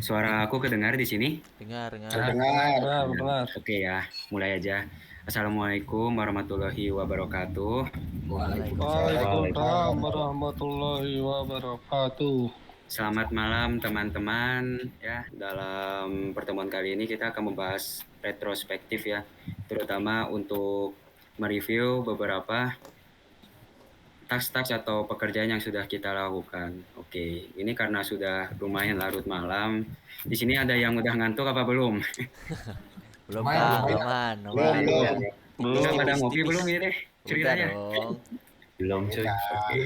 Suara aku kedengar di sini? Dengar, dengar. Terdengar. Benar. Oke ya, mulai aja. Assalamualaikum warahmatullahi wabarakatuh. Waalaikumsalam warahmatullahi wabarakatuh. Selamat malam teman-teman ya. Dalam pertemuan kali ini kita akan membahas retrospektif ya, terutama untuk mereview beberapa tas-tas atau pekerjaan yang sudah kita lakukan. Oke, ini karena sudah lumayan larut malam. Di sini ada yang udah ngantuk apa belum? Belum, Lumayan, Kang. lumayan. Aman, Belum, aman. belum. Udah Belum. pada ngopi Tipis. belum ini deh Udah ceritanya? dong. Belum cuy. Oke.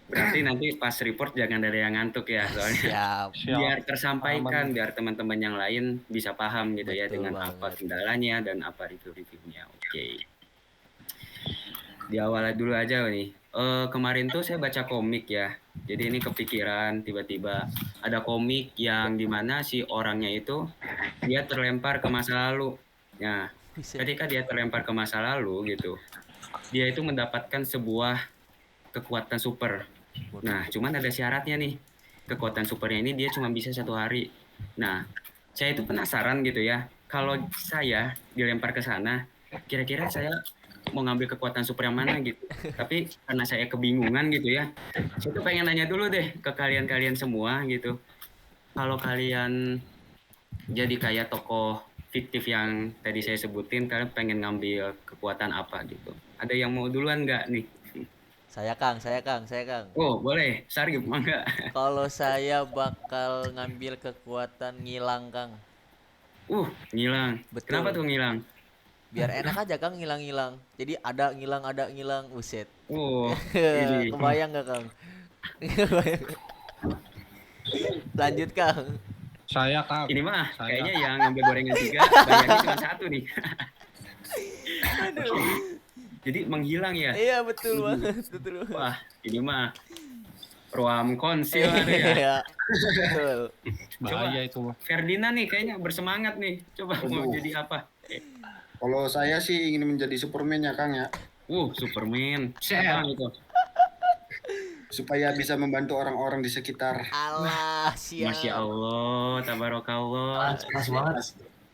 Berarti nanti pas report jangan ada yang ngantuk ya, soalnya Siap. biar Siap. tersampaikan, Aman. biar teman-teman yang lain bisa paham gitu ya Betul dengan apa banget. kendalanya dan apa review-reviewnya. Oke. Di awal dulu aja nih. Kemarin tuh saya baca komik ya. Jadi ini kepikiran tiba-tiba ada komik yang dimana si orangnya itu dia terlempar ke masa lalu. Nah, Bisa. ketika dia terlempar ke masa lalu gitu, dia itu mendapatkan sebuah kekuatan super. Nah, cuman ada syaratnya nih. Kekuatan supernya ini dia cuma bisa 1 hari. Nah, saya itu penasaran gitu ya. Kalau saya dilempar ke sana, kira-kira saya mau ngambil kekuatan super yang mana gitu. Tapi karena saya kebingungan gitu ya, saya tuh pengen nanya dulu deh ke kalian-kalian semua gitu. Kalau kalian jadi kayak tokoh fiktif yang tadi saya sebutin, kalian pengen ngambil kekuatan apa gitu. Ada yang mau duluan nggak nih? Saya, Kang. Saya, Kang. Saya, Kang. Oh, boleh. Sarip, mangga. Kalau saya bakal ngambil kekuatan ngilang, Kang. Ngilang. Betul. Kenapa tuh ngilang? Biar enak aja, Kang, ngilang-ngilang. Jadi ada ngilang. Buset. Ini. Kebayang nggak, Kang? Lanjut, Kang. Saya Kang. Ini mah Saya. kayaknya yang ngambil gorengan 3, bayarnya cuma 1 nih. Jadi menghilang ya? Iya, betul banget. Betul. Wah, ini mah ruam konsil ada ya. Iya. Betul. Bahaya itu mah. Ferdinand nih kayaknya bersemangat nih. Coba mau jadi apa? Kalau saya sih ingin menjadi Superman ya Kang ya, Superman. Share. Apa itu? supaya bisa membantu orang-orang di sekitar. Allah, siap. Masya Allah, tabarakallah. Keras banget.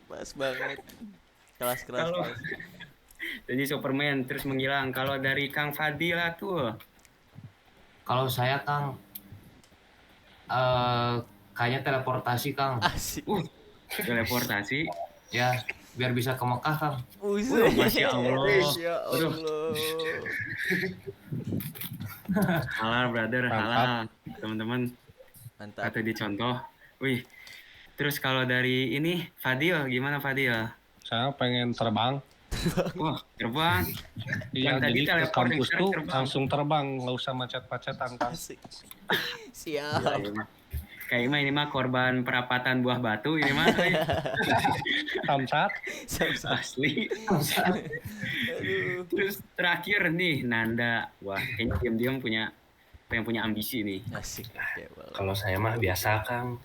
Pas banget. Kelas. Kalau jadi Superman terus menghilang. Kalau dari Kang Fadila tuh, Kalau saya Kang, kayaknya teleportasi Kang. Asik. teleportasi. Ya, biar bisa ke Mekah Kang. Buset. Masya Allah. Masya Allah. Halal brother, Mantap. halal teman-teman. Mantap. Atau dicontoh. Wih. Terus kalau dari ini Fadil, gimana Fadil? Saya pengen terbang. Wah, terbang. Iya, Yang tadi jadi ke teleport, kampus yang sekarang tuh terbang. langsung terbang, nggak usah macet-macetan Kang. Asik. Siap. Kayak mah ini mah korban perapatan buah batu ini mah. Samsat. Asli. Aduh. Terus terakhir nih Nanda. Wah, kayaknya diam-diam pengen punya ambisi nih. Asik. Ya, Allah. Kalau saya mah biasa Kang.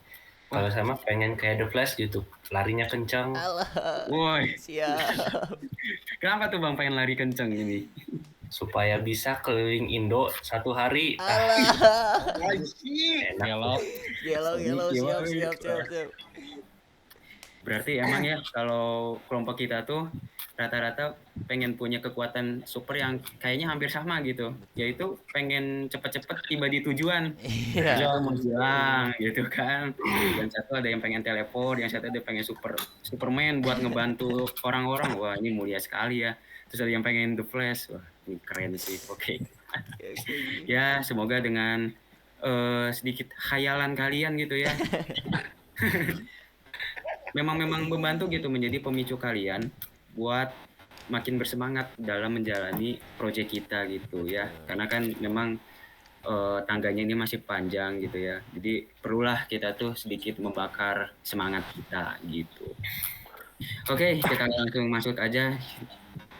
Kalau saya mah pengen kayak The Flash gitu, larinya kencang. Allah. Woi, Siap. kenapa tuh Bang pengen lari kenceng ini? Supaya bisa keliling Indo 1 hari. Allah. Enak. Gelok. Gelo. Siap. Berarti emang ya kalau kelompok kita tuh rata-rata pengen punya kekuatan super yang kayaknya hampir sama gitu, yaitu pengen cepet-cepet tiba di tujuan. Iya. Jangan menghilang gitu kan. Yang satu ada yang pengen teleport, yang satu ada yang pengen Superman buat ngebantu orang-orang. Wah, ini mulia sekali ya. Terus ada yang pengen The Flash. Wah, ini keren sih. Oke. Ya, semoga dengan sedikit khayalan kalian gitu ya. memang membantu gitu, menjadi pemicu kalian buat makin bersemangat dalam menjalani proyek kita gitu ya. Karena kan memang tangganya ini masih panjang gitu ya. Jadi perlulah kita tuh sedikit membakar semangat kita gitu. Oke, kita langsung masuk aja.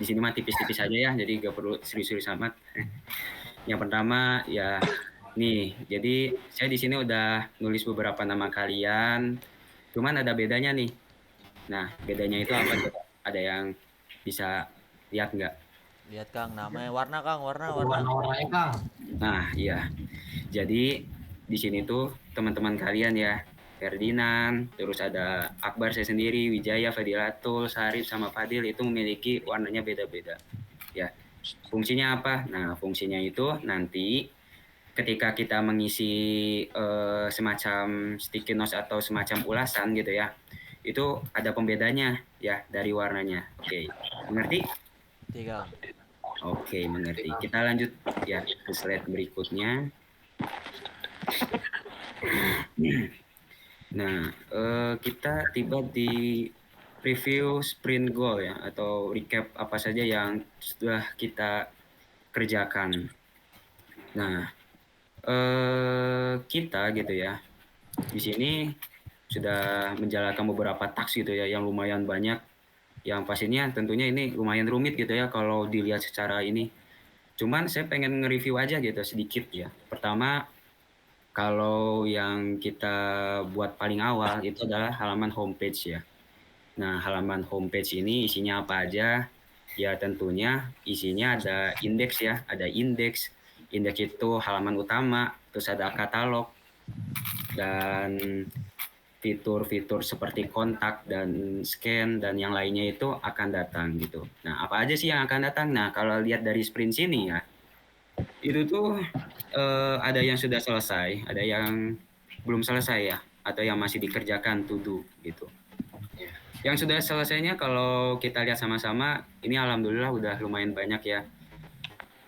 Di sini mah tipis-tipis aja ya, jadi gak perlu serius-serius amat. Yang pertama ya nih, jadi saya di sini udah nulis beberapa nama kalian. Cuman ada bedanya nih. Nah, bedanya itu apa tuh? Ada yang bisa lihat nggak? Lihat, Kang, namanya warna, Kang, warna. Warna-warnanya Kang. Nah, iya. Jadi di sini tuh teman-teman kalian ya. Ferdinand, terus ada Akbar saya sendiri, Wijaya, Fadilatul, Sarif sama Fadil itu memiliki warnanya beda-beda. Ya. Fungsinya apa? Nah, fungsinya itu nanti ketika kita mengisi semacam sticky notes atau semacam ulasan gitu ya. Itu ada pembedanya ya dari warnanya. Oke. Mengerti? Tiga. Oke, mengerti. Kita lanjut ya ke slide berikutnya. Nah, kita tiba di review sprint goal ya atau recap apa saja yang sudah kita kerjakan. Nah, kita gitu ya di sini sudah menjalankan beberapa task gitu ya yang lumayan banyak, yang pastinya tentunya ini lumayan rumit gitu ya kalau dilihat secara ini. Cuman saya pengen nge-review aja gitu sedikit ya. Pertama, kalau yang kita buat paling awal itu adalah halaman homepage ya. Nah, halaman homepage ini isinya apa aja? Ya tentunya isinya ada indeks ya, ada indeks. Indeks itu halaman utama, terus ada katalog, dan fitur-fitur seperti kontak dan scan dan yang lainnya itu akan datang gitu. Nah, apa aja sih yang akan datang? Nah, kalau lihat dari sprint sini ya, itu tuh ada yang sudah selesai, ada yang belum selesai ya, atau yang masih dikerjakan to do gitu. Yang sudah selesainya kalau kita lihat sama-sama, ini alhamdulillah udah lumayan banyak ya.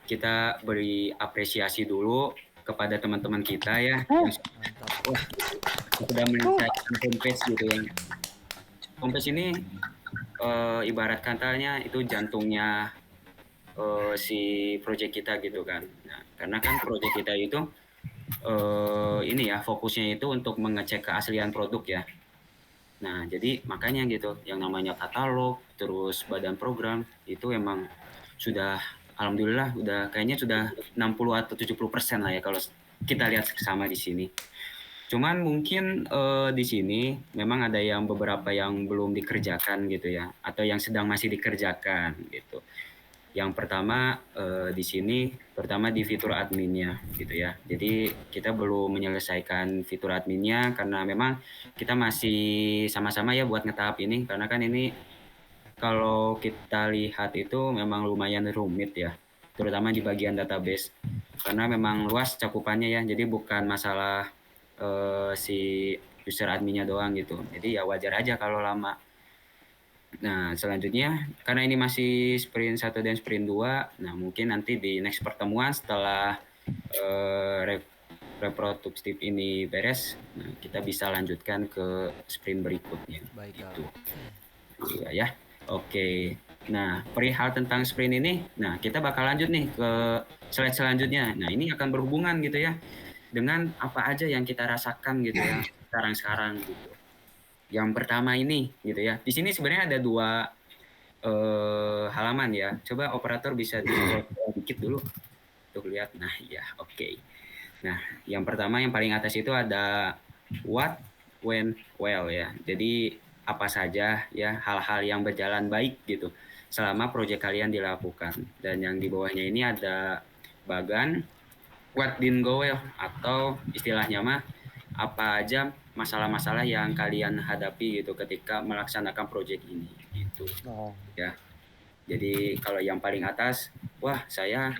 Kita beri apresiasi dulu kepada teman-teman kita ya yang sudah menyelesaikan homepage gitu ya. Homepage ini ibarat katanya itu jantungnya si project kita gitu kan. Nah, karena kan project kita itu ini ya fokusnya itu untuk mengecek keaslian produk ya. Nah, jadi makanya gitu yang namanya katalog, terus badan program itu emang sudah alhamdulillah udah kayaknya sudah 60 atau 70% lah ya kalau kita lihat sama di sini. Cuman mungkin di sini memang ada yang beberapa yang belum dikerjakan gitu ya, atau yang sedang masih dikerjakan gitu. Yang pertama di sini pertama di fitur adminnya gitu ya. Jadi kita belum menyelesaikan fitur adminnya karena memang kita masih sama-sama ya buat ngetahap ini karena kan ini kalau kita lihat itu memang lumayan rumit ya, terutama di bagian database karena memang luas cakupannya ya. Jadi bukan masalah si user adminnya doang gitu. Jadi ya wajar aja kalau lama. Nah, selanjutnya karena ini masih sprint 1 dan sprint 2, nah mungkin nanti di next pertemuan setelah reproduktif ini beres, nah, kita bisa lanjutkan ke sprint berikutnya. Baik, gitu. Iya ya. Oke. Nah, perihal tentang sprint ini, nah kita bakal lanjut nih ke slide selanjutnya. Nah, ini akan berhubungan gitu ya dengan apa aja yang kita rasakan gitu ya sekarang-sekarang gitu. Yang pertama ini gitu ya. Di sini sebenarnya ada 2 halaman ya. Coba operator bisa di-scroll dikit dulu untuk lihat. Nah, ya, oke. Nah, yang pertama yang paling atas itu ada what went well ya. Jadi apa saja ya hal-hal yang berjalan baik gitu selama proyek kalian dilakukan. Dan yang di bawahnya ini ada bagan what didn't go well atau istilahnya mah apa aja masalah-masalah yang kalian hadapi gitu ketika melaksanakan proyek ini gitu. Ya. Jadi kalau yang paling atas, wah saya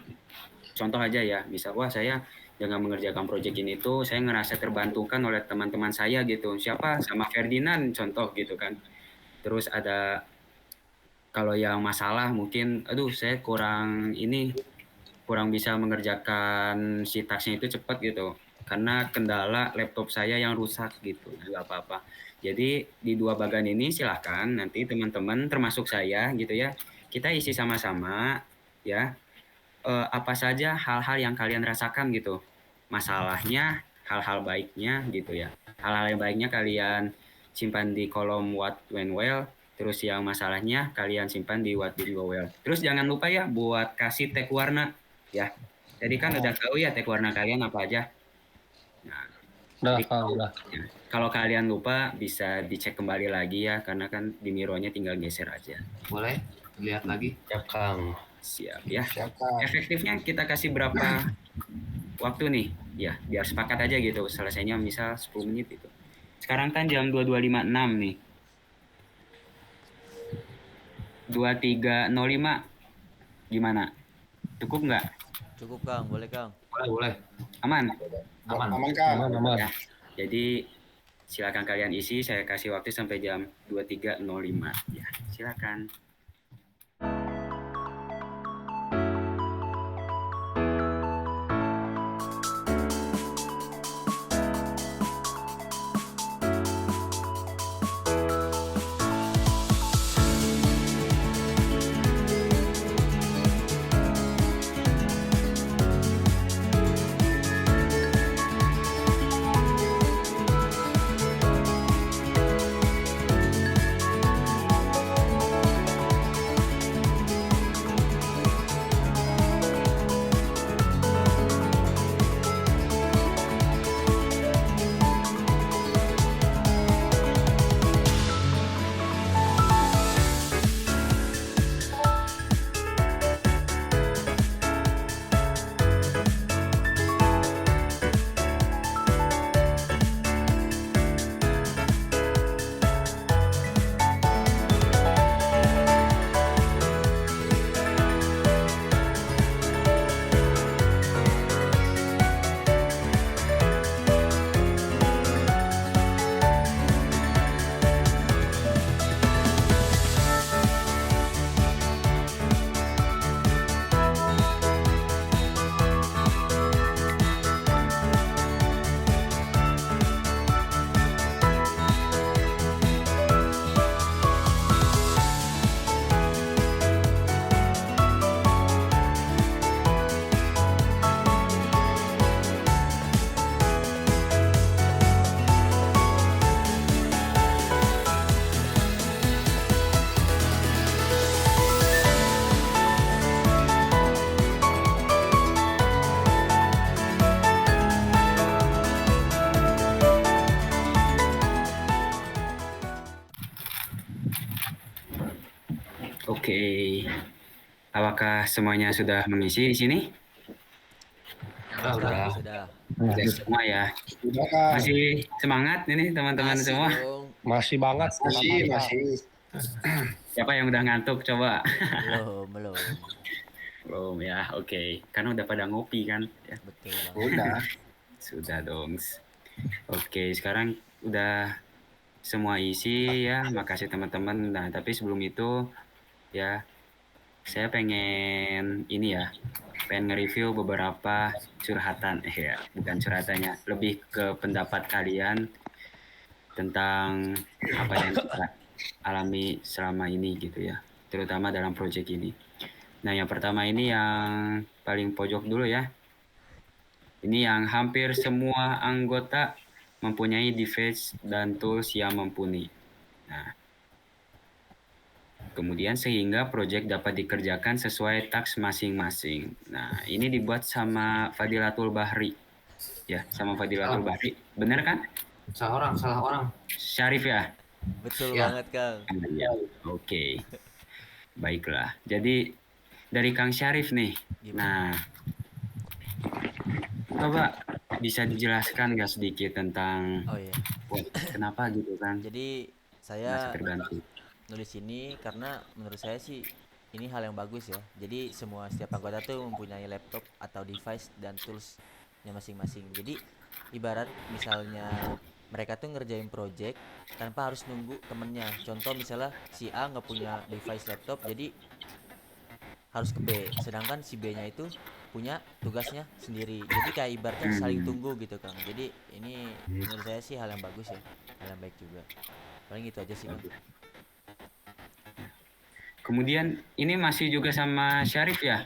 contoh aja ya, misal wah saya dengan mengerjakan proyek ini tuh saya ngerasa terbantukan oleh teman-teman saya gitu. Siapa? Sama Ferdinand contoh gitu kan. Terus ada kalau yang masalah mungkin aduh saya kurang bisa mengerjakan si tasknya itu cepat gitu karena kendala laptop saya yang rusak gitu. Nggak apa-apa. Jadi di 2 bagian ini silahkan nanti teman-teman termasuk saya gitu ya kita isi sama-sama ya apa saja hal-hal yang kalian rasakan gitu masalahnya, hal-hal baiknya gitu ya. Hal-hal yang baiknya kalian simpan di kolom what went well, terus yang masalahnya kalian simpan di what didn't go well. Terus jangan lupa ya buat kasih tag warna ya. Jadi kan udah tahu ya tag warna kalian apa aja. Nah, Udah. ya, kalau kalian lupa bisa dicek kembali lagi ya karena kan di Miro-nya tinggal geser aja. Boleh lihat lagi? Ya, Kang. Siap ya. Siapa? Efektifnya kita kasih berapa waktu nih? Ya, biar sepakat aja gitu. Selesainya misal 10 menit gitu. Sekarang kan jam 22.56 nih. 23.05 gimana? Cukup nggak? Cukup Kang, boleh Kang. Boleh. Aman? Aman. Aman Kang. Aman. Ya. Jadi silakan kalian isi, saya kasih waktu sampai jam 23.05. Ya, silakan. Oke. Apakah semuanya sudah mengisi di sini? Udah. Sudah. Sudah semua ya. Udah Kang. Masih semangat ini teman-teman Masih semua? dong. Masih banget. Masih. Siapa yang udah ngantuk coba? Belum. Belum ya, oke. Karena udah pada ngopi kan? Ya, Betul Bang. Udah. sudah dong. Oke, sekarang udah semua isi ya. Makasih teman-teman. Nah, tapi sebelum itu ya saya pengen ini ya, pengen nge-review beberapa curhatan. Ya, bukan curhatannya, lebih ke pendapat kalian tentang apa yang kita alami selama ini gitu ya, terutama dalam proyek ini. Nah, yang pertama ini yang paling pojok dulu ya. Ini yang hampir semua anggota mempunyai device dan tools yang mumpuni. Nah, kemudian sehingga proyek dapat dikerjakan sesuai taks masing-masing. Nah, ini dibuat sama Fadilatul Bahri. Ya, sama Fadilatul Bahri. Bener kan? Salah orang. Syarif ya? Betul Ya. banget Kang. Ya, oke. Baiklah. Jadi dari Kang Syarif nih. Nah, coba bisa dijelaskan nggak sedikit tentang Oh iya. kenapa gitu kan? Jadi Merasa saya terbantu. nulis ini karena menurut saya sih ini hal yang bagus ya. Jadi setiap anggota tuh mempunyai laptop atau device dan toolsnya masing-masing. Jadi ibarat misalnya mereka tuh ngerjain project tanpa harus nunggu temennya. Contoh misalnya si A nggak punya device laptop, jadi harus ke B. Sedangkan si B-nya itu punya tugasnya sendiri. Jadi kayak ibaratnya saling tunggu gitu Kang. Jadi ini menurut saya sih hal yang bagus ya, hal yang baik juga. Paling itu aja sih Kang. Kemudian ini masih juga sama Syarif ya?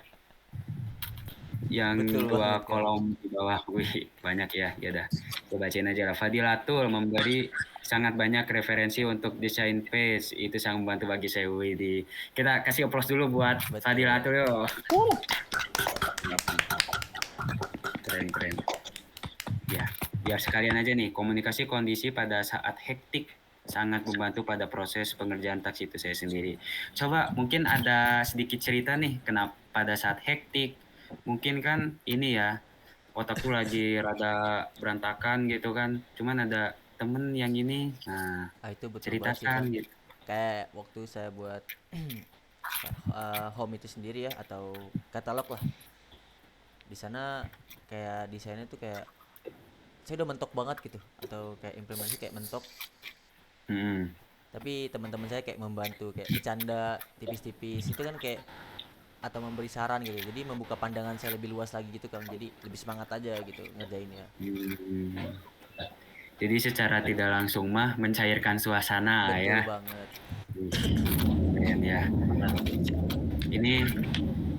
Yang Betul dua banget, Kak. kolom di bawah. Wih, banyak ya. Ya udah, coba bacain aja lah. Fadilatul memberi sangat banyak referensi untuk desain page. Itu sangat membantu bagi saya. Wih, kita kasih applause dulu buat Betul. Fadilatul yo. Keren. Ya, biar sekalian aja nih, komunikasi kondisi pada saat hektik sangat membantu pada proses pengerjaan taks itu saya sendiri. Coba mungkin ada sedikit cerita nih, kenapa pada saat hektik, mungkin kan ini ya, otakku lagi rada berantakan gitu kan, cuman ada temen yang ini. Nah, Itu betul banget sih, ceritakan Van. gitu. Kayak waktu saya buat home itu sendiri ya, atau katalog lah. Di sana kayak desainnya tuh kayak saya udah mentok banget gitu, atau kayak implementasi kayak mentok, Hmm. tapi teman-teman saya kayak membantu, kayak bercanda tipis-tipis itu kan, kayak atau memberi saran gitu, jadi membuka pandangan saya lebih luas lagi gitu kan, jadi lebih semangat aja gitu ngerjainnya. Hmm. Jadi secara tidak langsung mah mencairkan suasana Betul ya. banget. Keren ya. Ini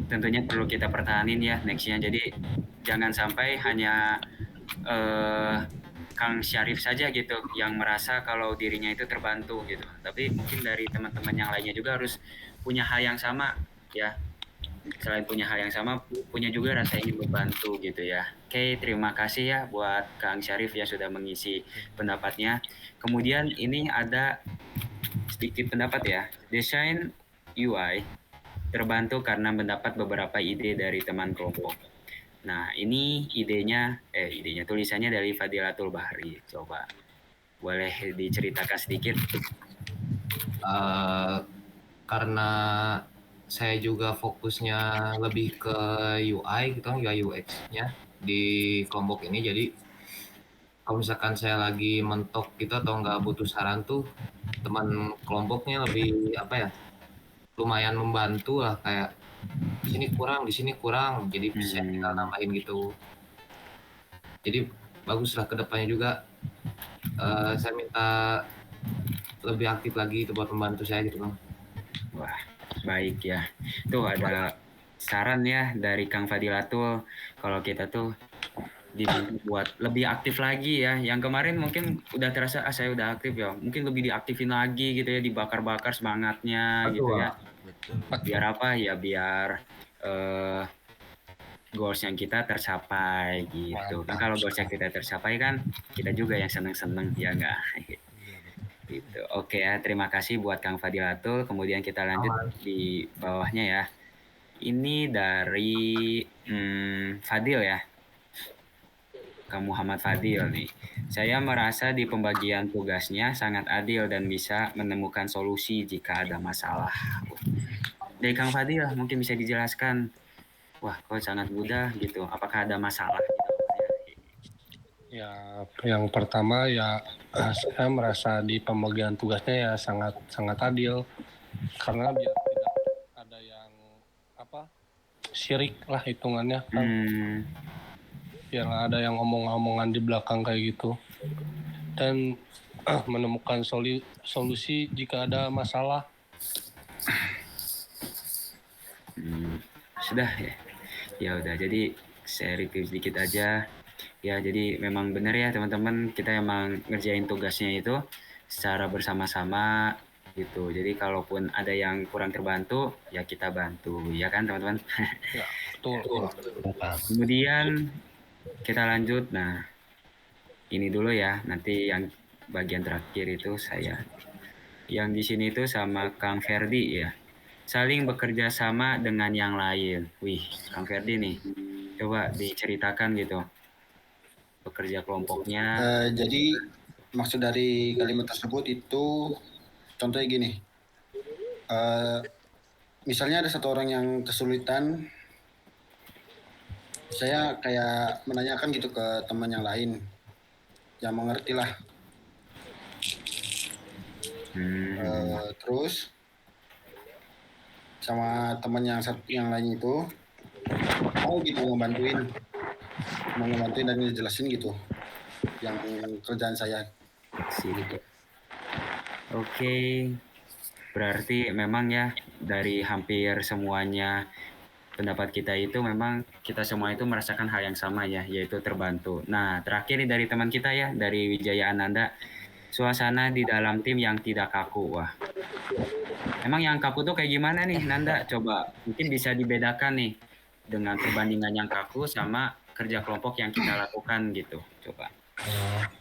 tentunya perlu kita pertahanin ya nextnya. Jadi jangan sampai hanya eh, Kang Syarif saja gitu yang merasa kalau dirinya itu terbantu gitu. Tapi mungkin dari teman-teman yang lainnya juga harus punya hal yang sama ya. Selain punya hal yang sama, punya juga rasa ingin membantu gitu ya. Oke, terima kasih ya buat Kang Syarif ya sudah mengisi pendapatnya. Kemudian ini ada sedikit pendapat ya. Desain UI terbantu karena mendapat beberapa ide dari teman kelompok. Nah, ini idenya tulisannya dari Fadilatul Bahri. Coba boleh diceritakan sedikit? Eh, karena saya juga fokusnya lebih ke UI gitu, UI UX-nya di kelompok ini. Jadi kalau misalkan saya lagi mentok gitu atau nggak butuh saran tuh, teman kelompoknya lebih apa ya, lumayan membantu lah, kayak di sini kurang, jadi bisa tinggal nambahin gitu. Jadi baguslah kedepannya juga. Saya minta lebih aktif lagi itu buat membantu saya gitu bang. Wah, baik ya. Tuh ada saran ya dari Kang Fadilatul kalau kita tuh diminta buat lebih aktif lagi ya. Yang kemarin mungkin udah terasa saya udah aktif ya. Mungkin lebih diaktifin lagi gitu ya, dibakar-bakar semangatnya gitu Betul, ya. Betul. Biar apa ya? Biar eh, goals yang kita tercapai gitu. Kan kalau goals yang kita tercapai kan kita juga yang seneng-seneng ya enggak? Iya betul. Gitu. Oke ya, terima kasih buat Kang Fadilatul. Kemudian kita lanjut di bawahnya ya. Ini dari Fadil ya. Kang Muhammad Fadil nih. Saya merasa di pembagian tugasnya sangat adil dan bisa menemukan solusi jika ada masalah. Dari Kang Fadil mungkin bisa dijelaskan. Wah, kok sangat mudah gitu. Apakah ada masalah? Ya, yang pertama ya saya merasa di pembagian tugasnya ya sangat sangat adil karena biar tidak ada yang apa syirik lah hitungannya kan, biar nggak ada yang omong-omongan di belakang kayak gitu, dan menemukan solusi jika ada masalah. Sudah ya. Ya udah, jadi saya review sedikit aja. Ya, jadi memang benar ya teman-teman, kita emang ngerjain tugasnya itu secara bersama-sama gitu. Jadi kalaupun ada yang kurang terbantu, ya kita bantu, ya kan teman-teman? Ya, betul. Kemudian kita lanjut. Nah, ini dulu ya. Nanti yang bagian terakhir itu saya. Yang di sini itu sama Kang Ferdi ya. Saling bekerja sama dengan yang lain. Wih, Kang Ferdi nih. Coba diceritakan gitu. Bekerja kelompoknya. Jadi maksud dari kalimat tersebut itu contohnya gini. Misalnya ada satu orang yang kesulitan, saya kayak menanyakan gitu ke teman yang lain, yang mengerti lah. Terus sama teman yang lain itu mau gitu ngebantuin dan ngejelasin gitu yang kerjaan saya. Sip. Oke, berarti memang ya dari hampir semuanya pendapat kita itu memang kita semua itu merasakan hal yang sama ya, yaitu terbantu. Nah, terakhir nih dari teman kita ya, dari Wijaya Ananda, suasana di dalam tim yang tidak kaku. Wah, emang yang kaku tuh kayak gimana nih, Nanda? Coba mungkin bisa dibedakan nih dengan perbandingan yang kaku sama kerja kelompok yang kita lakukan gitu. Coba.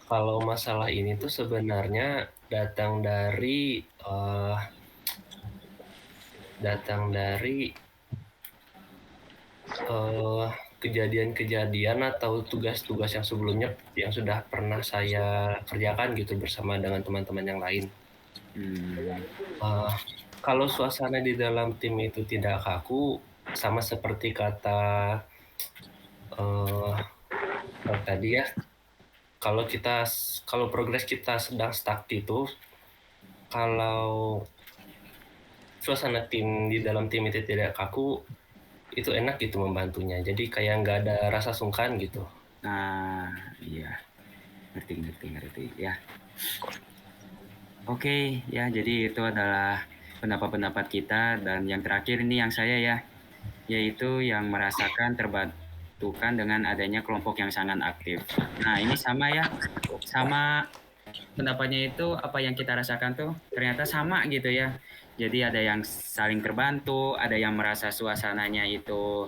Kalau masalah ini tuh sebenarnya datang dari kejadian-kejadian atau tugas-tugas yang sebelumnya yang sudah pernah saya kerjakan gitu bersama dengan teman-teman yang lain. Uh, Kalau suasana di dalam tim itu tidak kaku, sama seperti kata uh, tadi ya, kalau progres kita sedang stuck gitu, kalau suasana tim di dalam tim itu tidak kaku, itu enak gitu membantunya. Jadi kayak nggak ada rasa sungkan gitu. Nah, iya. Ngerti ya. Oke, ya jadi itu adalah pendapat-pendapat kita, dan yang terakhir ini yang saya ya, yaitu yang merasakan terbantukan dengan adanya kelompok yang sangat aktif. Nah, ini sama ya, sama pendapatnya itu apa yang kita rasakan tuh ternyata sama gitu ya. Jadi ada yang saling terbantu, ada yang merasa suasananya itu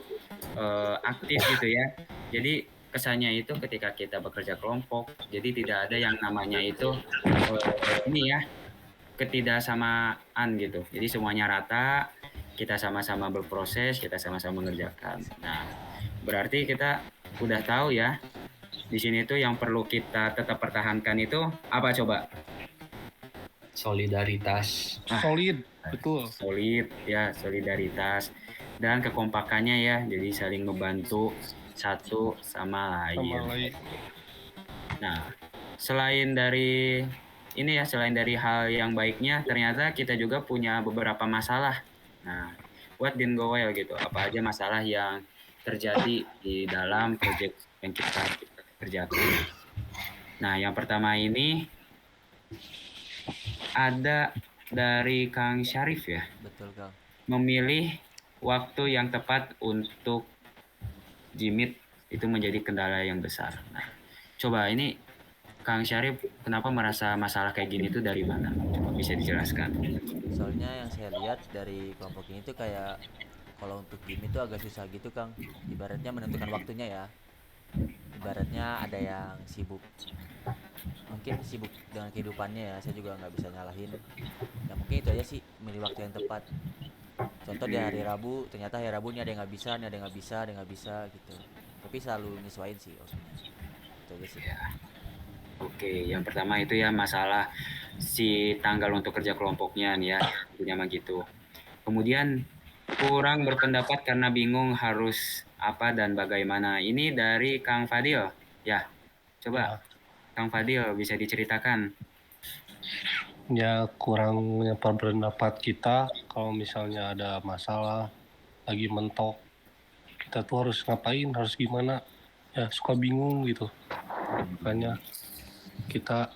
aktif gitu ya. Jadi kesannya itu ketika kita bekerja kelompok, jadi tidak ada yang namanya itu ini ya, ketidaksamaan gitu. Jadi semuanya rata, kita sama-sama berproses, kita sama-sama mengerjakan. Nah, berarti kita udah tahu ya, di sini tuh yang perlu kita tetap pertahankan itu apa coba? Solidaritas. Solid, betul. Solid ya, solidaritas dan kekompakannya ya. Jadi saling membantu satu sama lain. Nah, selain dari ini ya, selain dari hal yang baiknya, ternyata kita juga punya beberapa masalah. Nah, what didn't go well gitu. Apa aja masalah yang terjadi di dalam proyek yang kita kerjakan. Nah, yang pertama ini ada dari Kang Syarif ya. Betul, Kang. Memilih waktu yang tepat untuk jimit itu menjadi kendala yang besar. Nah, coba ini Kang Syarif kenapa merasa masalah kayak gini tuh dari mana? Coba bisa dijelaskan. Soalnya yang saya lihat dari kelompok ini tuh kayak kalau untuk game itu agak susah gitu, Kang. Ibaratnya menentukan waktunya ya. Ibaratnya ada yang sibuk, mungkin sibuk dengan kehidupannya ya, saya juga nggak bisa nyalahin. Ya mungkin itu aja sih, milih waktu yang tepat. Contoh di hari Rabu, ternyata hari Rabu ini ada yang nggak bisa, ini ada yang nggak bisa, ada yang nggak bisa gitu. Tapi selalu nyesuaiin sih waktunya. Itu aja sih. Ya. Oke, yang pertama itu ya masalah si tanggal untuk kerja kelompoknya nih ya, intinya mah gitu. Kemudian kurang berpendapat karena bingung harus apa dan bagaimana. Ini dari Kang Fadil. Ya, coba Kang Fadil bisa diceritakan. Ya kurangnya berpendapat kita kalau misalnya ada masalah lagi mentok, kita tuh harus ngapain, harus gimana, ya suka bingung gitu. Makanya kita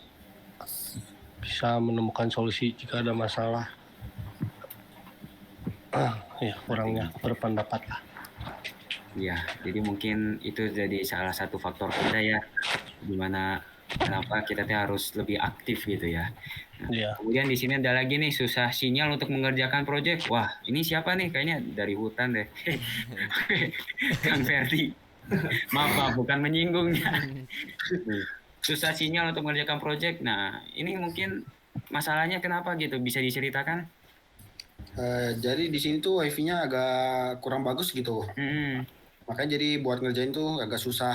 bisa menemukan solusi jika ada masalah. Ya kurangnya berpendapat lah. Ya, jadi mungkin itu jadi salah satu faktor kita ya, dimana kenapa kita tuh harus lebih aktif gitu ya. Nah, Iya. kemudian di sini ada lagi nih, susah sinyal untuk mengerjakan proyek. Wah, ini siapa nih? Kayaknya dari hutan deh. Kang Ferdi. Maaf, bukan menyinggung ya. Nih, susah sinyal untuk mengerjakan proyek. Nah, ini mungkin masalahnya kenapa gitu? Bisa diceritakan? Jadi di sini tuh wifi-nya agak kurang bagus gitu. Makanya jadi buat ngerjain tuh agak susah.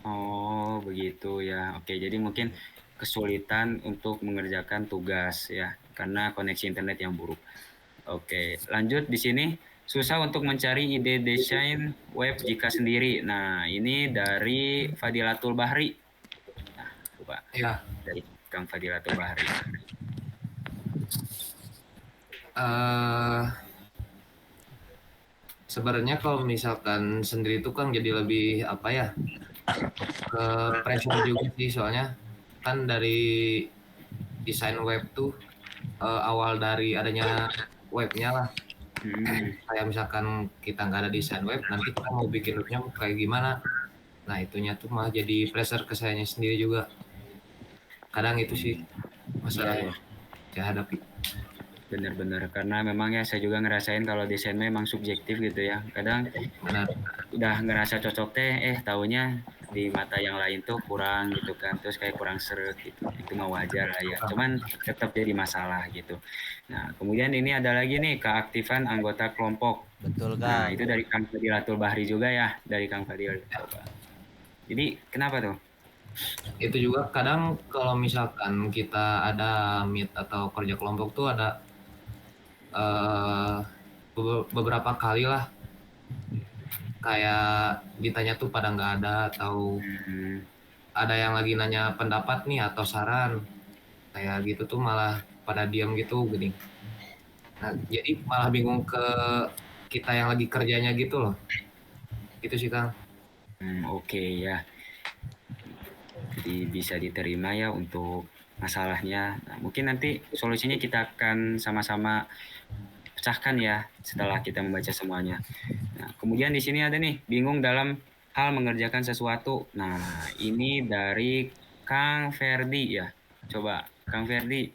Oh, begitu ya. Oke, jadi mungkin kesulitan untuk mengerjakan tugas ya, karena koneksi internet yang buruk. Oke, lanjut di sini. Susah untuk mencari ide desain web jika sendiri. Nah, ini dari Fadilatul Bahri. Nah, coba. Ya. Dari Kang Fadilatul Bahri. Sebenarnya kalau misalkan sendiri itu kan jadi lebih apa ya, ke pressure juga sih, soalnya kan dari desain web tuh awal dari adanya webnya lah. Kayak misalkan kita nggak ada desain web, nanti kita mau bikin webnya kayak gimana, nah itunya tuh malah jadi pressure ke sayanya sendiri juga. Kadang itu sih masalah yang saya hadapi. Benar-benar, karena memang ya saya juga ngerasain kalau desain memang subjektif gitu ya. Kadang Benar. udah ngerasa cocok teh, taunya di mata yang lain tuh kurang gitu kan, terus kayak kurang seret gitu. Itu mah wajar lah ya. Cuman tetap jadi masalah gitu. Nah, kemudian ini ada lagi nih keaktifan anggota kelompok. Betul, Nah, Kang. itu dari Kang Fadil Atul Bahri juga ya, dari Kang Fadil. Coba. Jadi kenapa tuh? Itu juga kadang kalau misalkan kita ada meet atau kerja kelompok tuh ada beberapa kali lah kayak ditanya tuh pada nggak ada, atau Hmm, ada yang lagi nanya pendapat nih atau saran kayak gitu tuh malah pada diam gitu gini. Nah, jadi malah bingung ke kita yang lagi kerjanya gitu loh. Gitu sih, Kang. oke ya. Jadi bisa diterima ya untuk masalahnya. Nah, mungkin nanti solusinya kita akan sama-sama pecahkan ya setelah kita membaca semuanya. Nah, kemudian di sini ada nih bingung dalam hal mengerjakan sesuatu. Nah, ini dari Kang Ferdi ya. Coba Kang Ferdi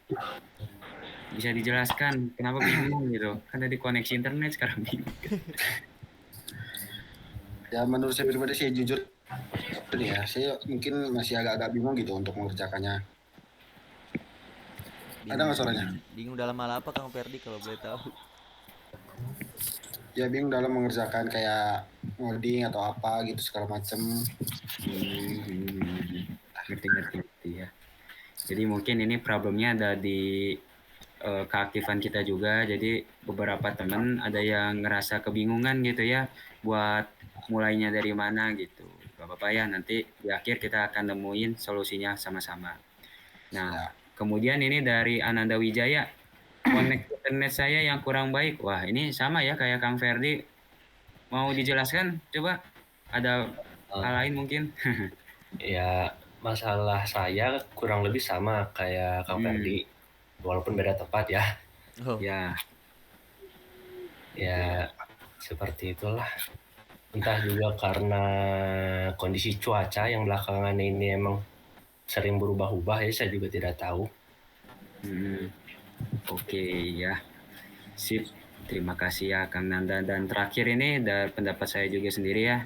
bisa dijelaskan kenapa bingung gitu? Kan tadi koneksi internet sekarang bingung. Ya menurut saya pribadi sih jujur nih ya, saya mungkin masih agak-agak bingung gitu untuk mengerjakannya. Ada nggak suaranya? Bingung dalam hal apa, Kang Ferdi, kalau boleh tahu? Ya bingung dalam mengerjakan kayak ngoding atau apa gitu segala macem. Ngerti ya. Jadi mungkin ini problemnya ada di keaktifan kita juga. Jadi beberapa teman ada yang ngerasa kebingungan gitu ya buat mulainya dari mana gitu. Gak apa-apa ya, nanti di akhir kita akan nemuin solusinya sama-sama. Nah, kemudian ini dari Ananda Wijaya, koneksi internet saya yang kurang baik. Wah, ini sama ya kayak Kang Ferdi. Mau dijelaskan? Coba ada hal lain mungkin. Ya, masalah saya kurang lebih sama kayak Kang Ferdi, walaupun beda tempat ya. Oh, Ya, Ya, seperti itulah. Entah juga karena kondisi cuaca yang belakangan ini emang sering berubah-ubah ya, saya juga tidak tahu. oke ya. Sip. Terima kasih ya Kang Nanda. Dan terakhir ini dari pendapat saya juga sendiri ya.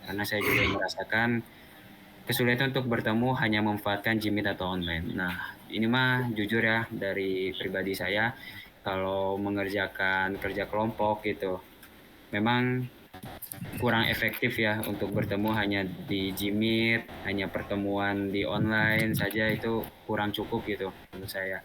Karena saya juga merasakan kesulitan untuk bertemu hanya memanfaatkan Jimit atau online. Nah, ini mah jujur ya dari pribadi saya, kalau mengerjakan kerja kelompok gitu, memang kurang efektif ya untuk bertemu hanya di Jimit, hanya pertemuan di online saja itu kurang cukup gitu menurut saya.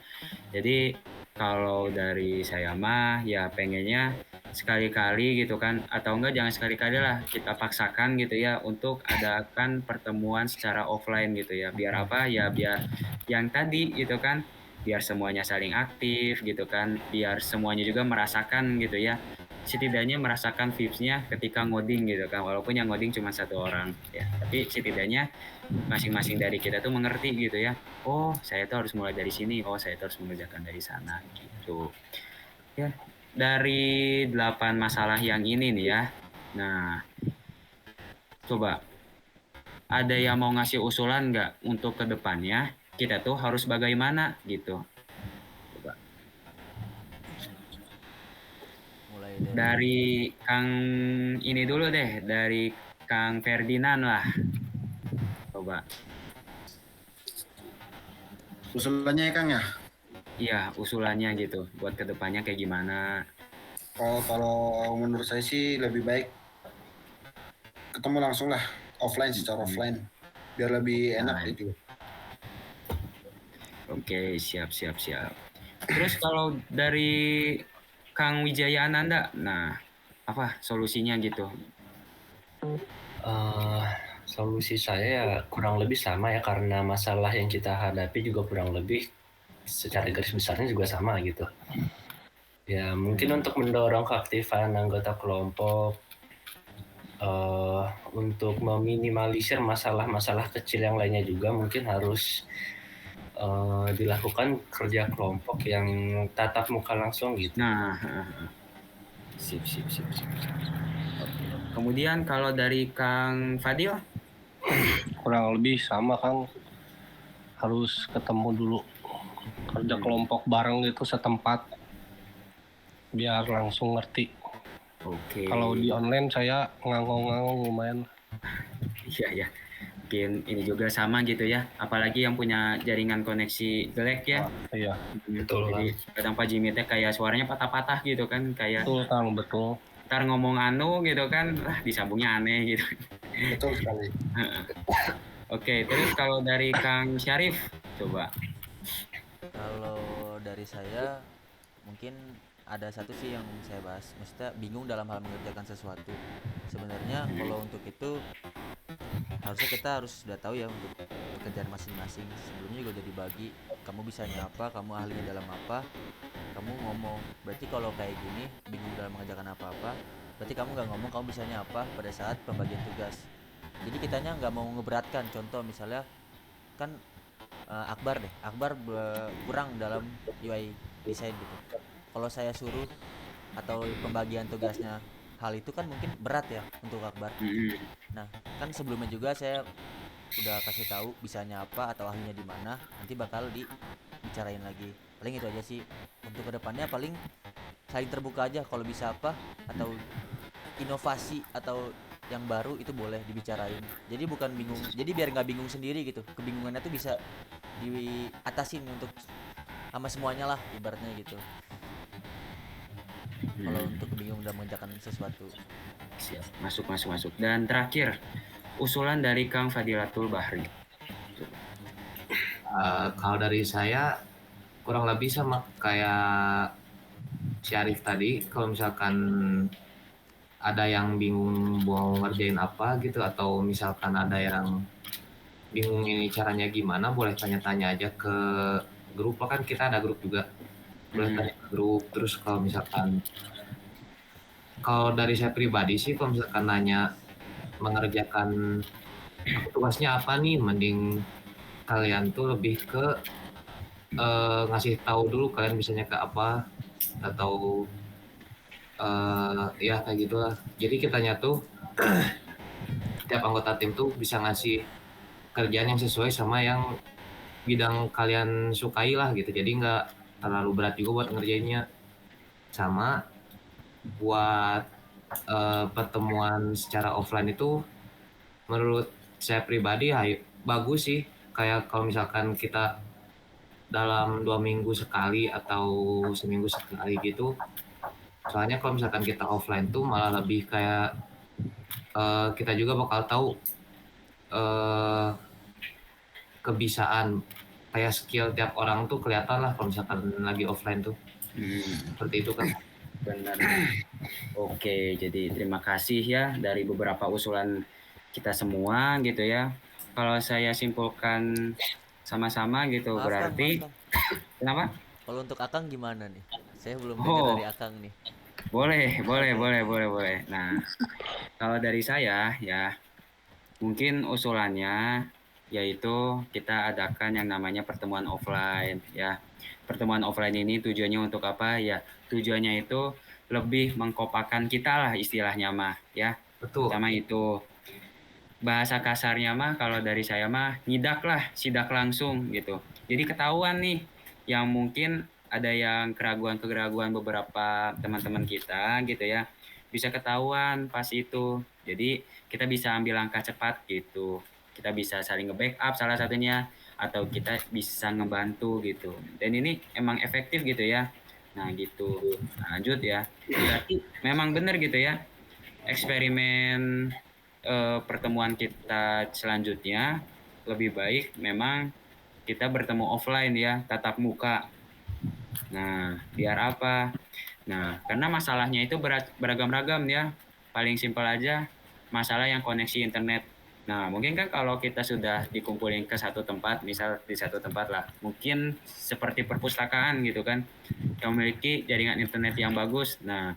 Jadi kalau dari saya mah ya pengennya sekali-kali gitu kan, atau enggak jangan sekali-kali lah, kita paksakan gitu ya untuk adakan pertemuan secara offline gitu ya. Biar apa ya, biar yang tadi gitu kan, biar semuanya saling aktif gitu kan, biar semuanya juga merasakan gitu ya, setidaknya merasakan vibes-nya ketika ngoding gitu kan, walaupun yang ngoding cuma satu orang ya, tapi setidaknya masing-masing dari kita tuh mengerti gitu ya, oh saya tuh harus mulai dari sini, oh saya tuh harus mengerjakan dari sana gitu ya. Dari 8 masalah yang ini nih ya, nah coba ada yang mau ngasih usulan nggak untuk kedepannya kita tuh harus bagaimana gitu. Coba mulai dari Kang ini dulu deh, dari Kang Ferdinand lah, coba. Usulannya ya Kang ya. Iya, usulannya gitu buat kedepannya kayak gimana. Kalau menurut saya sih lebih baik ketemu langsung lah, offline, secara offline, biar lebih enak gitu. Oke, siap. Terus kalau dari Kang Wijaya Ananda, nah apa solusinya gitu? Solusi saya ya kurang lebih sama ya, karena masalah yang kita hadapi juga kurang lebih secara garis besarnya juga sama gitu. Ya, mungkin untuk mendorong keaktifan anggota kelompok, untuk meminimalisir masalah-masalah kecil yang lainnya juga mungkin harus dilakukan kerja kelompok yang tatap muka langsung gitu. Nah, sip. Oke. Kemudian kalau dari Kang Fadil, Kurang lebih sama Kang, harus ketemu dulu, kerja kelompok bareng gitu setempat biar langsung ngerti. oke. Kalau di online saya ngangong-ngangong lumayan. Iya. mungkin ini juga sama gitu ya, apalagi yang punya jaringan koneksi jelek ya. Iya, Betul, Jadi kadang Pak Jimmy teh kayak suaranya patah-patah gitu kan, kayak betul Kang, betul. ntar ngomong anu gitu kan, disambungnya aneh gitu. Betul sekali. Oke, terus kalau dari Kang Syarif, coba. Kalau dari saya mungkin ada satu sih yang saya bahas, maksudnya bingung dalam hal mengerjakan sesuatu. Sebenarnya kalau untuk itu harusnya kita harus sudah tahu ya untuk pekerjaan masing-masing. Sebelumnya juga udah dibagi, kamu bisanya apa, kamu ahlinya dalam apa, kamu ngomong. Berarti kalau kayak gini bingung dalam mengerjakan apa-apa, berarti kamu nggak ngomong kamu bisanya apa pada saat pembagian tugas. Jadi kitanya nggak mau ngeberatkan. Contoh misalnya kan Akbar kurang dalam UI design gitu. Kalau saya suruh atau pembagian tugasnya hal itu kan mungkin berat ya untuk Akbar. Nah, kan sebelumnya juga saya udah kasih tahu bisanya apa atau ahlinya di mana, nanti bakal dibicarain lagi. Paling itu aja sih. Untuk kedepannya paling saling terbuka aja, kalau bisa apa atau inovasi atau yang baru itu boleh dibicarain. Jadi bukan bingung, jadi biar nggak bingung sendiri gitu. Kebingungannya tuh bisa diatasin untuk sama semuanya lah ibaratnya gitu. Kalau untuk bingung dalam mengerjakan sesuatu. Siap. Masuk. Dan terakhir, usulan dari Kang Fadilatul Bahri. Kalau dari saya kurang lebih sama kayak Syarif tadi, kalau misalkan ada yang bingung mau ngerjain apa gitu, atau misalkan ada yang bingung ini caranya gimana, boleh tanya-tanya aja ke grup lah, kan kita ada grup juga, boleh tanya ke grup. Terus kalau dari saya pribadi sih, kalau misalkan nanya mengerjakan tugasnya apa nih, mending kalian tuh lebih ke ngasih tahu dulu kalian bisanya ke apa, atau ya kayak gitulah. Jadi kitanya tuh tiap anggota tim tuh bisa ngasih kerjaan yang sesuai sama yang bidang kalian sukai lah gitu. Jadi nggak terlalu berat juga buat ngerjainnya. Sama buat pertemuan secara offline itu menurut saya pribadi ya bagus sih. Kayak kalau misalkan kita dalam 2 minggu sekali atau seminggu sekali gitu. Soalnya kalau misalkan kita offline tuh malah lebih kayak kita juga bakal tahu kebisaan, kayak skill tiap orang tuh kelihatan lah kalau misalkan lagi offline tuh. Seperti itu kan. Benar. Oke, jadi terima kasih ya dari beberapa usulan kita semua gitu ya. Kalau saya simpulkan sama-sama gitu, Maaf berarti Kang. kenapa? Kalau untuk Akang gimana nih? Saya belum dengar dari Akang nih. Boleh. Nah, kalau dari saya ya, mungkin usulannya yaitu kita adakan yang namanya pertemuan offline ya. Pertemuan offline ini tujuannya untuk apa ya? Tujuannya itu lebih mengkopakan kita lah istilahnya mah ya. Betul. Sama itu bahasa kasarnya mah kalau dari saya mah sidak langsung gitu. Jadi ketahuan nih yang mungkin ada yang keraguan-keraguan beberapa teman-teman kita gitu ya. Bisa ketahuan pas itu. Jadi kita bisa ambil langkah cepat gitu. Kita bisa saling nge-backup salah satunya atau kita bisa ngebantu gitu. Dan ini emang efektif gitu ya. Nah gitu. Nah, lanjut ya. Berarti memang benar gitu ya. Eksperimen pertemuan kita selanjutnya lebih baik memang kita bertemu offline ya, tatap muka. Nah, biar apa? Nah, karena masalahnya itu beragam-ragam ya. Paling simpel aja masalah yang koneksi internet. Nah, mungkin kan kalau kita sudah dikumpulin ke satu tempat, misal di satu tempat lah, mungkin seperti perpustakaan gitu kan, yang memiliki jaringan internet yang bagus. Nah,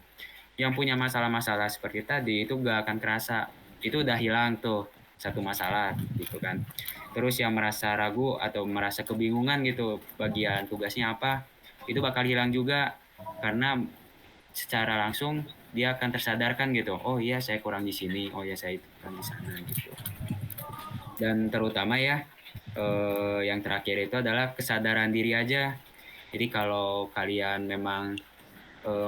yang punya masalah-masalah seperti tadi itu gak akan kerasa, itu udah hilang tuh satu masalah gitu kan. Terus yang merasa ragu atau merasa kebingungan gitu bagian tugasnya apa, itu bakal hilang juga karena secara langsung dia akan tersadarkan gitu, oh iya saya kurang di sini, oh iya saya kurang di sana gitu. Dan terutama ya yang terakhir itu adalah kesadaran diri aja. Jadi kalau kalian memang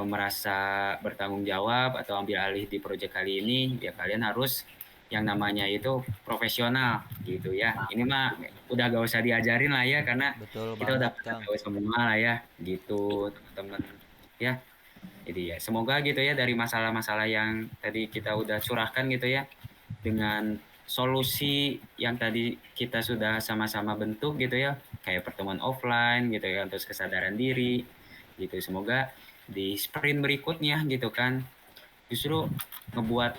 merasa bertanggung jawab atau ambil alih di proyek kali ini, ya kalian harus yang namanya itu profesional gitu ya. Ini mah udah gak usah diajarin lah ya, karena Betul kita udah banget, pada Kang. tahu semua lah ya gitu teman-teman ya. Jadi ya semoga gitu ya dari masalah-masalah yang tadi kita udah curahkan gitu ya, dengan solusi yang tadi kita sudah sama-sama bentuk gitu ya, kayak pertemuan offline gitu ya, terus kesadaran diri gitu. Semoga di sprint berikutnya gitu kan justru ngebuat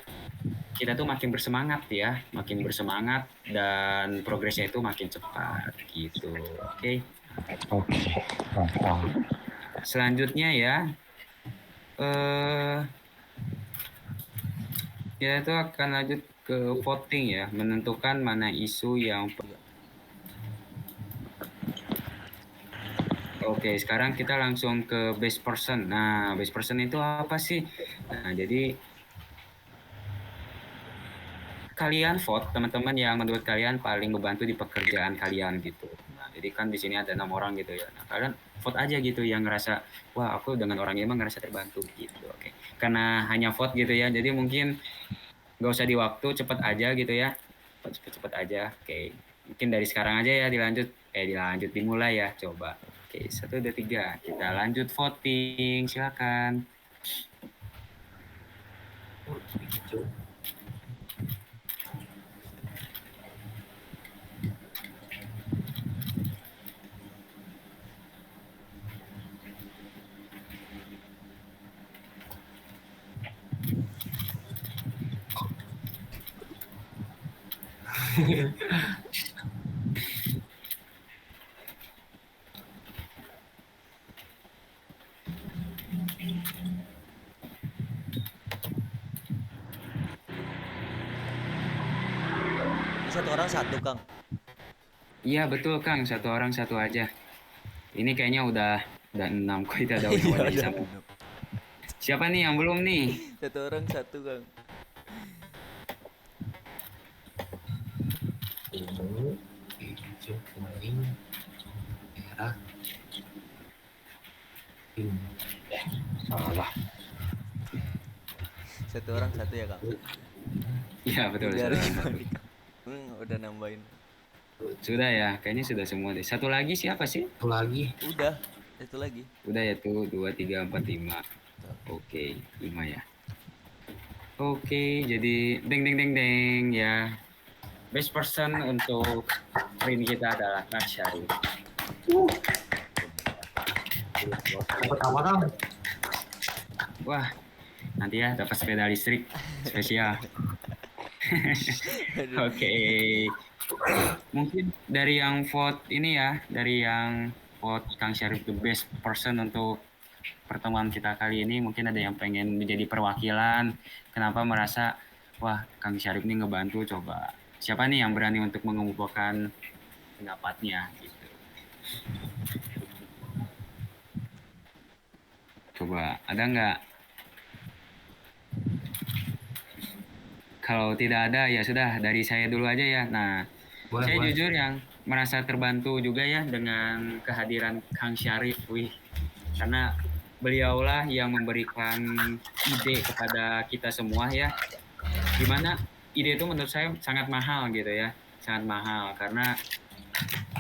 kita tuh makin bersemangat ya, makin bersemangat dan progresnya itu makin cepat gitu. Oke. Oke. Mantap. Selanjutnya ya, eh kita itu akan lanjut ke voting ya, menentukan mana isu yang. Oke, sekarang kita langsung ke best person. Nah, best person itu apa sih? Nah, jadi kalian vote teman-teman yang menurut kalian paling membantu di pekerjaan kalian gitu. Nah, jadi kan di sini ada 6 orang gitu ya. Nah, kalian vote aja gitu yang ngerasa, wah aku dengan orang ini emang ngerasa terbantu gitu. Oke. Karena hanya vote gitu ya, jadi mungkin nggak usah di waktu, cepet aja gitu ya. Cepet-cepet aja. Oke. Mungkin dari sekarang aja ya dilanjut dimulai ya, coba. Oke, 1, 2, 3. Kita lanjut voting, silakan. Hijau. Ini satu orang satu, Kang. Iya betul Kang, 1 orang 1 aja. Ini kayaknya udah 6 kok kita ada Iya, udah ada sama. 6. Siapa nih yang belum nih? Satu orang satu, Kang. Ungu, hijau, kuning, merah, pink. Salah. Satu orang satu ya, Kang. Iya betul. Biar Sudah. udah nambahin. Sudah ya, kayaknya sudah semua deh. Satu lagi siapa sih? Satu lagi. Udah, satu lagi. Udah ya tuh 2, 3, 4, 5. Oke, 5 ya. Oke, jadi deng deng deng deng ya. Best person untuk print kita adalah Kak Syarif. Dapat apa, Kang? Wah, nanti ya dapat sepeda listrik spesial. Oke. Mungkin dari yang vote ini ya, dari yang vote Kang Syarif the best person untuk pertemuan kita kali ini, mungkin ada yang pengen menjadi perwakilan. Kenapa merasa, wah Kang Syarif ini ngebantu, coba. Siapa nih yang berani untuk mengumpulkan pendapatnya gitu. Coba, ada nggak? Kalau tidak ada ya sudah, dari saya dulu aja ya. Nah, Boleh, saya boleh. jujur yang merasa terbantu juga ya dengan kehadiran Kang Syarif. Wih, karena beliaulah yang memberikan ide kepada kita semua ya. Gimana ide itu menurut saya sangat mahal gitu ya. Sangat mahal karena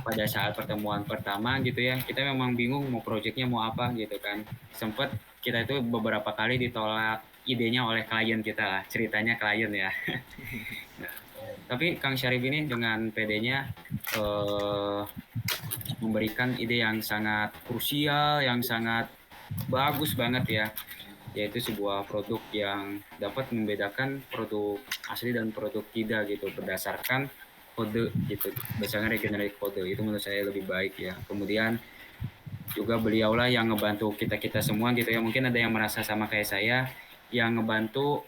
pada saat pertemuan pertama gitu ya, kita memang bingung mau proyeknya mau apa gitu kan. Sempet kita itu beberapa kali ditolak idenya oleh klien kita lah, ceritanya klien ya. Nah, tapi Kang Syarif ini dengan PD-nya memberikan ide yang sangat krusial, yang sangat bagus banget ya, yaitu sebuah produk yang dapat membedakan produk asli dan produk tidak gitu berdasarkan kode gitu, berdasarkan regenerate kode. Itu menurut saya lebih baik ya. Kemudian juga beliaulah yang ngebantu kita semua gitu ya. Mungkin ada yang merasa sama kayak saya, yang ngebantu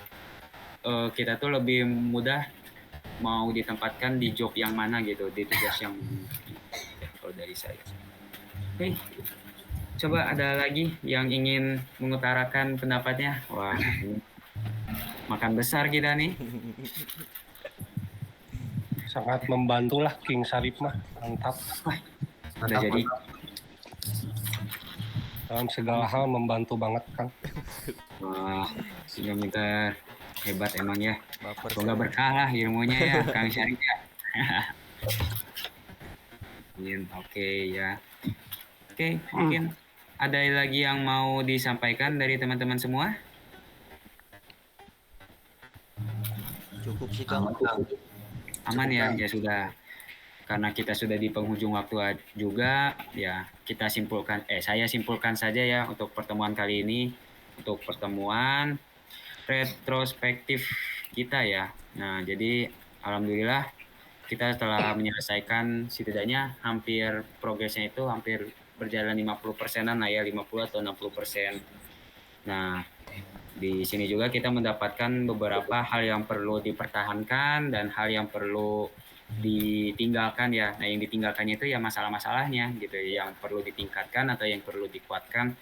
kita tuh lebih mudah mau ditempatkan di job yang mana gitu, di tugas yang mana. Kalau dari saya. Oke, coba ada lagi yang ingin mengutarakan pendapatnya. Wah, ini makan besar kita nih. Sangat membantulah King Syarif mah, mantap. Udah jadi. Dalam segala hal membantu banget Kang. Wah, sudah minta Hebat emang ya. Baper Semoga saya. berkah lah ilmunya ya, Kang Syarif ya. Oke ya. Oke, mungkin ada lagi yang mau disampaikan dari teman-teman semua? Cukup sih Kang. Aman ya, Kang. ya sudah. Karena kita sudah di penghujung waktu juga, ya kita simpulkan, saya simpulkan saja ya untuk pertemuan kali ini, untuk pertemuan retrospektif kita ya. Nah, jadi alhamdulillah kita telah menyelesaikan setidaknya hampir progresnya itu hampir berjalan 50%-an lah ya, 50 atau 60%. Nah, di sini juga kita mendapatkan beberapa hal yang perlu dipertahankan dan hal yang perlu ditinggalkan ya. Nah, yang ditinggalkannya itu ya masalah-masalahnya gitu ya, yang perlu ditingkatkan atau yang perlu dikuatkan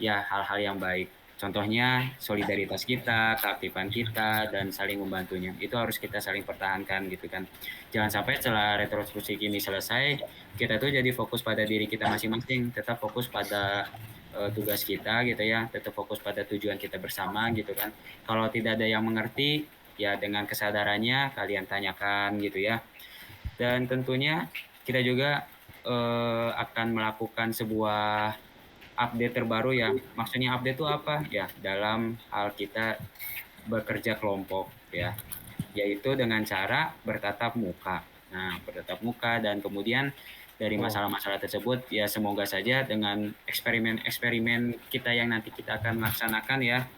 ya hal-hal yang baik. Contohnya solidaritas kita, keaktifan kita, dan saling membantunya. Itu harus kita saling pertahankan gitu kan. Jangan sampai setelah retrospeksi ini selesai, kita tuh jadi fokus pada diri kita masing-masing, tetap fokus pada tugas kita gitu ya, tetap fokus pada tujuan kita bersama gitu kan. Kalau tidak ada yang mengerti, ya dengan kesadarannya kalian tanyakan gitu ya. Dan tentunya kita juga akan melakukan sebuah update terbaru ya. Maksudnya update itu apa? Ya, dalam hal kita bekerja kelompok ya, yaitu dengan cara bertatap muka. Nah, bertatap muka dan kemudian dari masalah-masalah tersebut ya semoga saja dengan eksperimen-eksperimen kita yang nanti kita akan laksanakan ya,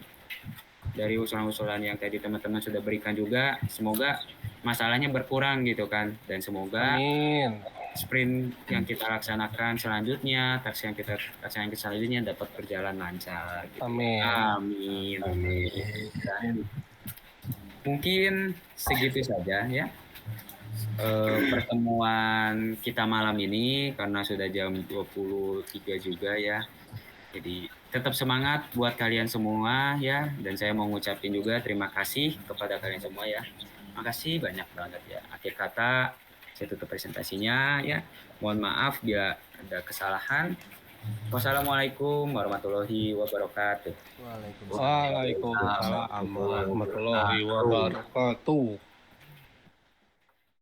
dari usulan-usulan yang tadi teman-teman sudah berikan juga, semoga masalahnya berkurang gitu kan, dan semoga Amin. sprint yang kita laksanakan selanjutnya, task yang kita laksanakan selanjutnya dapat berjalan lancar gitu. Amin. Amin. Dan mungkin segitu saja ya pertemuan kita malam ini, karena sudah jam 23 juga ya. Jadi tetap semangat buat kalian semua ya, dan saya mau ngucapin juga terima kasih kepada kalian semua ya. Makasih banyak banget ya. Akhir kata saya tutup presentasinya ya. Mohon maaf bila ada kesalahan. Wassalamualaikum warahmatullahi wabarakatuh. Waalaikumsalam. Waalaikumsalam warahmatullahi wabarakatuh.